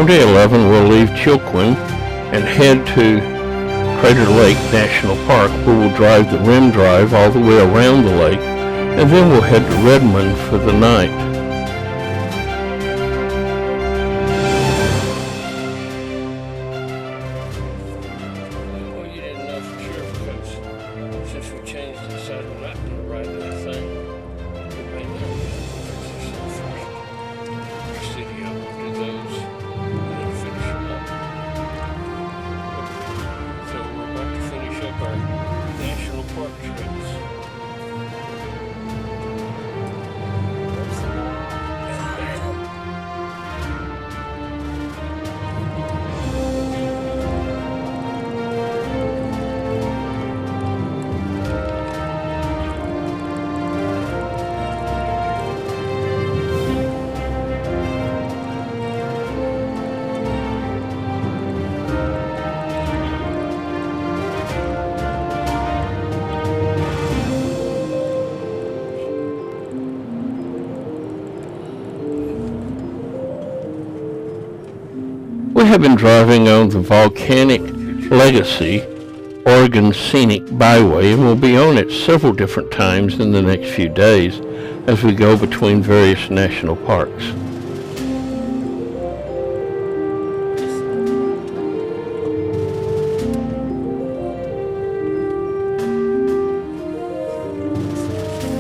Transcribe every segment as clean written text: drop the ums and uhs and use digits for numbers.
On day 11, we'll leave Chiloquin and head to Crater Lake National Park, where we'll drive the rim drive all the way around the lake, and then we'll head to Redmond for the night. Well, you didn't know for sure because since we changed the side of the map to the right of the thing, we may know first. City, I'll do those and then finish them up. So we're about to finish up our national park trips. We have been driving on the volcanic Legacy Oregon Scenic Byway, and we'll be on it several different times in the next few days as we go between various national parks.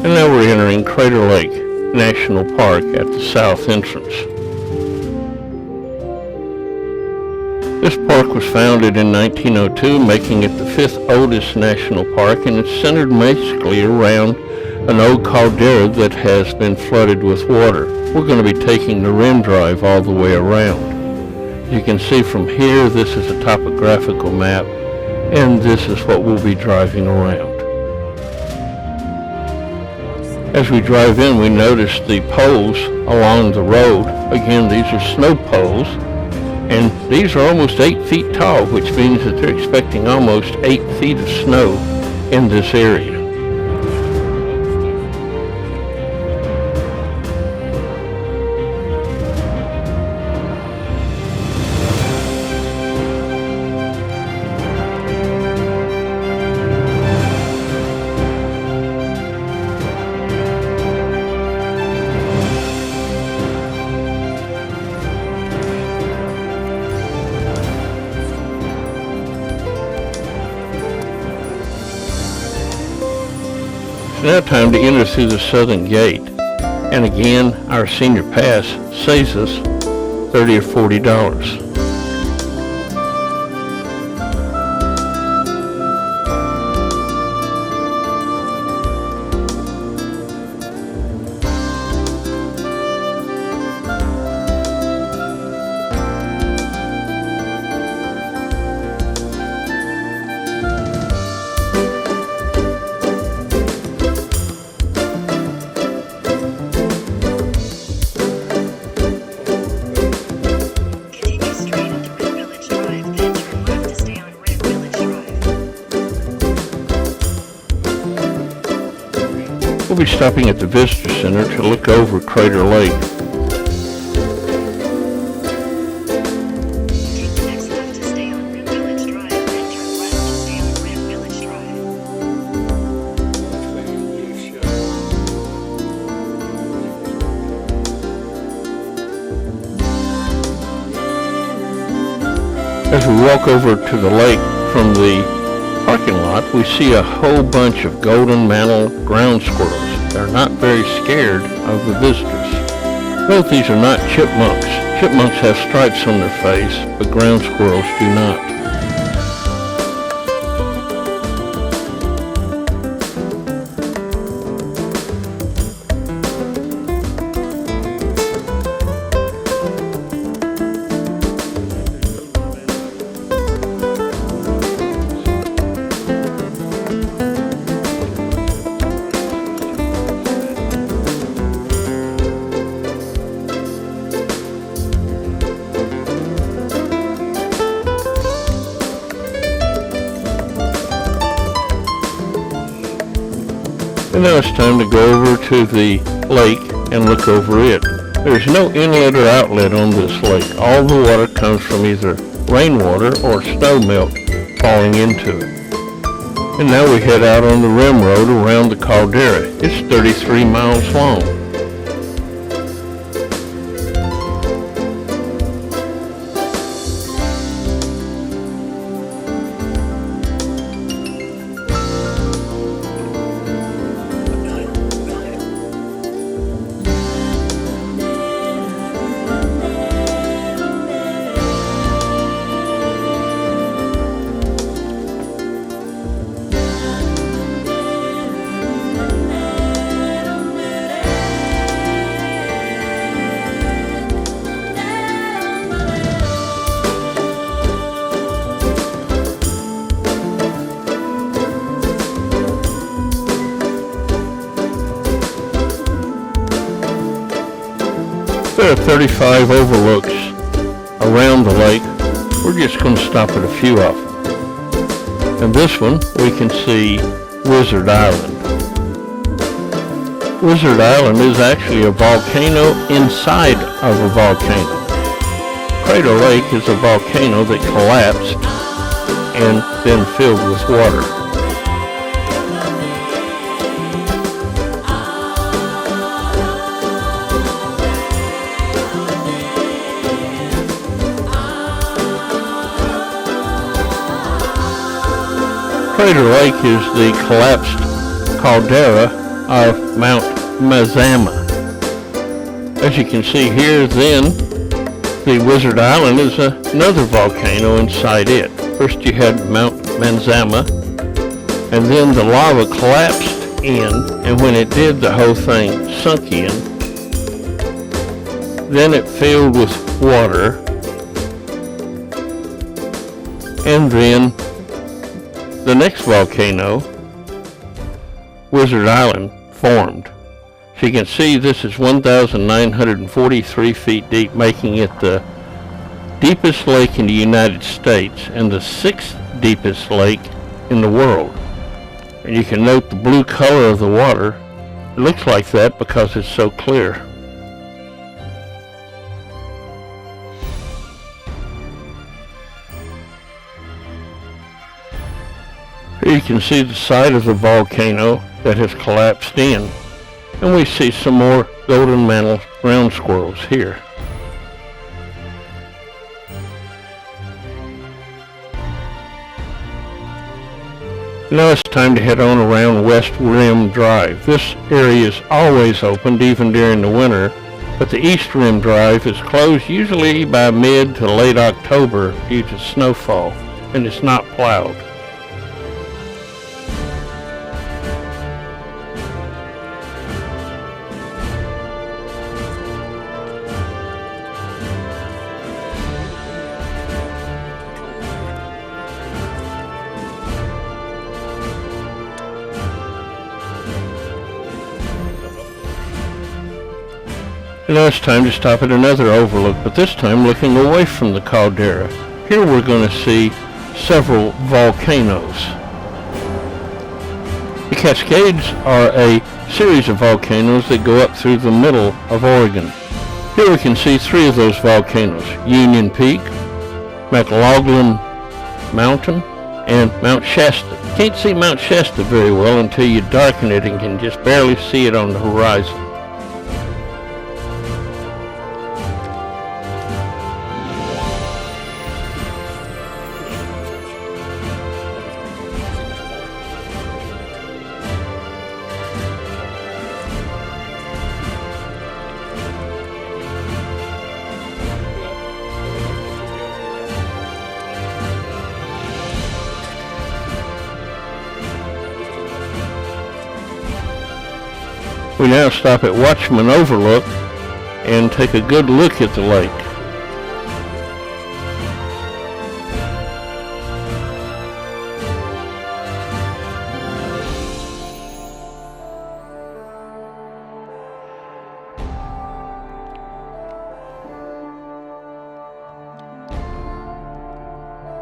And now we're entering Crater Lake National Park at the south entrance. This park was founded in 1902, making it the 5th oldest national park, and it's centered basically around an old caldera that has been flooded with water. We're going to be taking the rim drive all the way around. You can see from here, this is a topographical map, and this is what we'll be driving around. As we drive in, we notice the poles along the road. Again, these are snow poles. And these are almost 8 feet tall, which means that they're expecting almost 8 feet of snow in this area. Now time to enter through the southern gate, and again our senior pass saves us $30 or $40. We'll be stopping at the Visitor Center to look over Crater Lake. Take the next left to stay on Rim Village Drive, then turn left to stay on Rim Village Drive. As we walk over to the lake from the parking lot, we see a whole bunch of golden mantle ground squirrels. They're not very scared of the visitors. Both these are not chipmunks. Chipmunks have stripes on their face, but ground squirrels do not. And now it's time to go over to the lake and look over it. There's no inlet or outlet on this lake. All the water comes from either rainwater or snow melt falling into it. And now we head out on the rim road around the caldera. It's 33 miles long. There are 35 overlooks around the lake. We're just going to stop at a few of them. And this one, we can see Wizard Island. Wizard Island is actually a volcano inside of a volcano. Crater Lake is a volcano that collapsed and then filled with water. Crater Lake is the collapsed caldera of Mount Mazama. As you can see here, then, the Wizard Island is another volcano inside it. First you had Mount Mazama, and then the lava collapsed in, and when it did, the whole thing sunk in. Then it filled with water, and then the next volcano, Wizard Island, formed. So you can see this is 1,943 feet deep, making it the deepest lake in the United States and the 6th deepest lake in the world. And you can note the blue color of the water. It looks like that because it's so clear. Here you can see the side of the volcano that has collapsed in, and we see some more golden mantle ground squirrels here. Now it's time to head on around West Rim Drive. This area is always opened, even during the winter, but the East Rim Drive is closed usually by mid to late October due to snowfall, and it's not plowed. Now it's time to stop at another overlook, but this time looking away from the caldera. Here we're going to see several volcanoes. The Cascades are a series of volcanoes that go up through the middle of Oregon. Here we can see 3 of those volcanoes: Union Peak, McLaughlin Mountain, and Mount Shasta. You can't see Mount Shasta very well until you darken it and can just barely see it on the horizon. We now stop at Watchman Overlook and take a good look at the lake.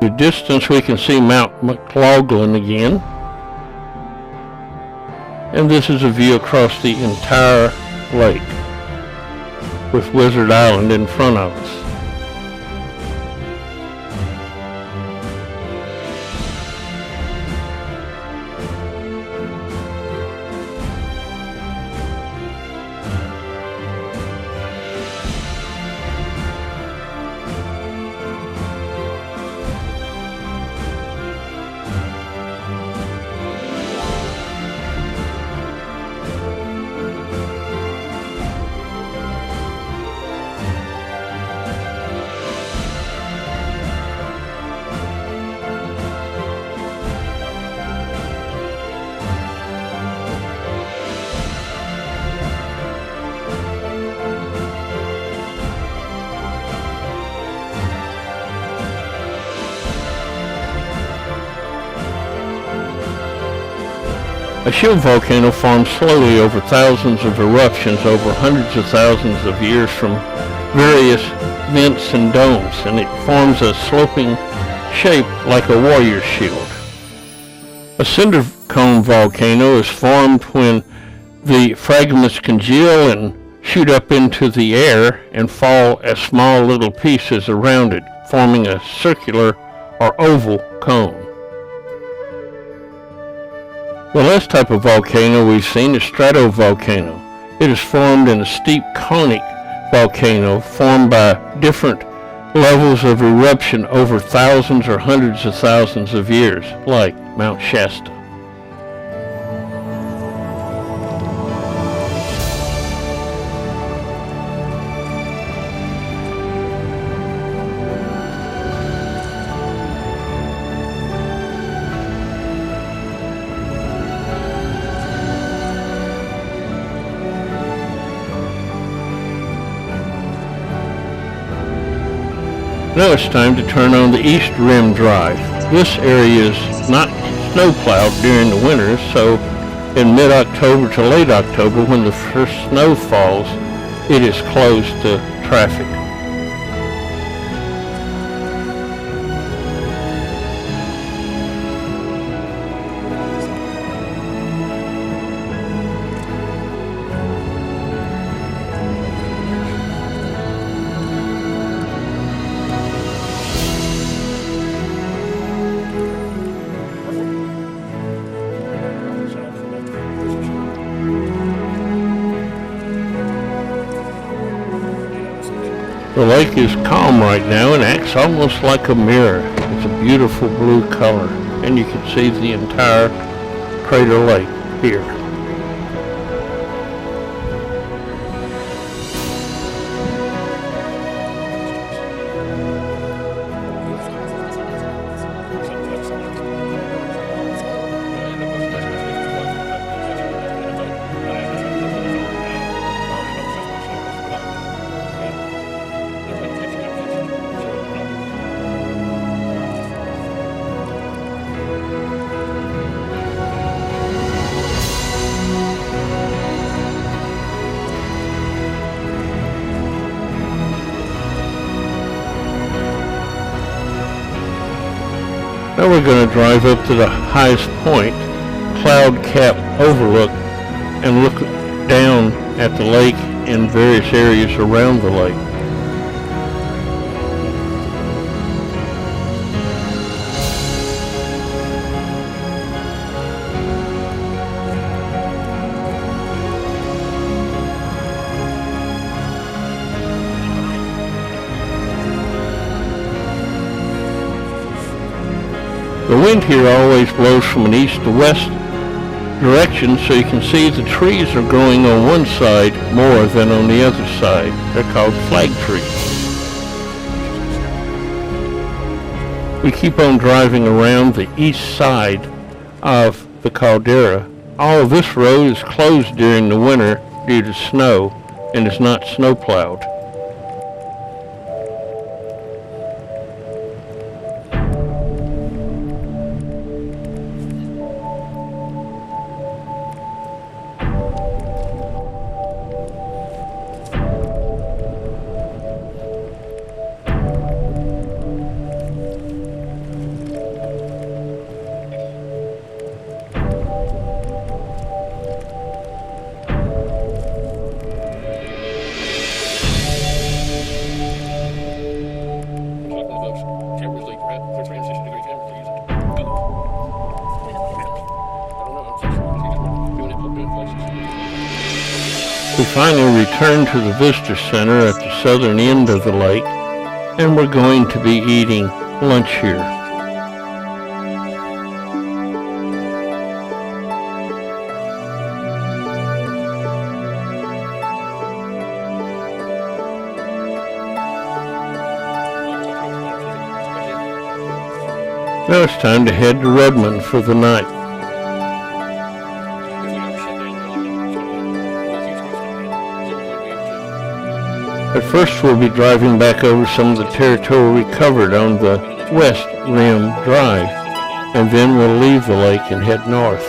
In the distance we can see Mount McLaughlin again. And this is a view across the entire lake. with Wizard Island in front of us. A shield volcano forms slowly over thousands of eruptions over hundreds of thousands of years from various vents and domes, and it forms a sloping shape like a warrior's shield. A cinder cone volcano is formed when the fragments congeal and shoot up into the air and fall as small little pieces around it, forming a circular or oval cone. The last type of volcano we've seen is stratovolcano. It is formed in a steep conic volcano formed by different levels of eruption over thousands or hundreds of thousands of years, like Mount Shasta. Now it's time to turn on the East Rim Drive. This area is not snow-plowed during the winter, so in mid-October to late October, when the first snow falls, it is closed to traffic. The lake is calm right now and acts almost like a mirror. It's a beautiful blue color, and you can see the entire Crater Lake here. Now we're going to drive up to the highest point, Cloud Cap Overlook, and look down at the lake and various areas around the lake. The wind here always blows from an east to west direction, so you can see the trees are growing on one side more than on the other side. They're called flag trees. We keep on driving around the east side of the caldera. All of this road is closed during the winter due to snow and is not snow plowed. We finally returned to the visitor center at the southern end of the lake, and we're going to be eating lunch here. Now it's time to head to Redmond for the night. At first we'll be driving back over some of the territory we covered on the West Rim Drive, and then we'll leave the lake and head north.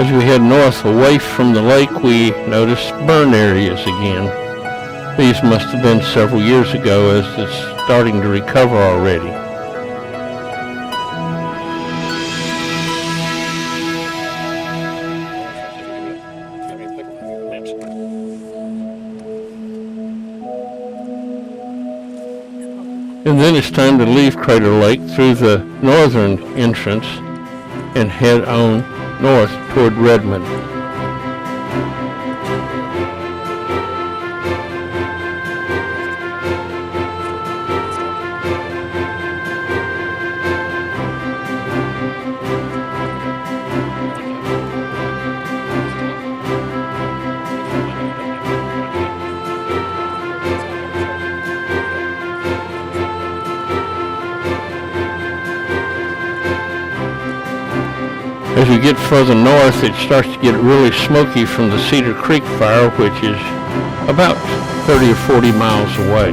As we head north away from the lake, we notice burn areas again. These must have been several years ago, as it's starting to recover already. And then it's time to leave Crater Lake through the northern entrance and head on north toward Redmond. As we get further north, it starts to get really smoky from the Cedar Creek fire, which is about 30 or 40 miles away.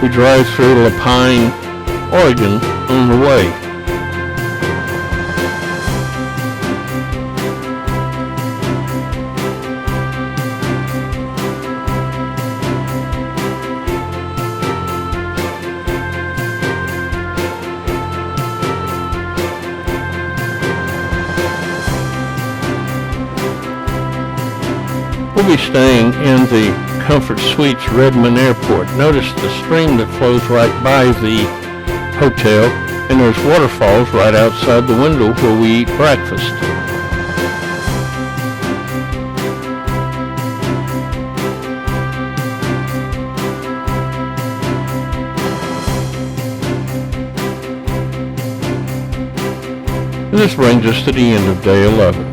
We drive through Lapine, Oregon on the way. We'll be staying in the Comfort Suites Redmond Airport. Notice the stream that flows right by the hotel, and there's waterfalls right outside the window where we eat breakfast. And this brings us to the end of day 11.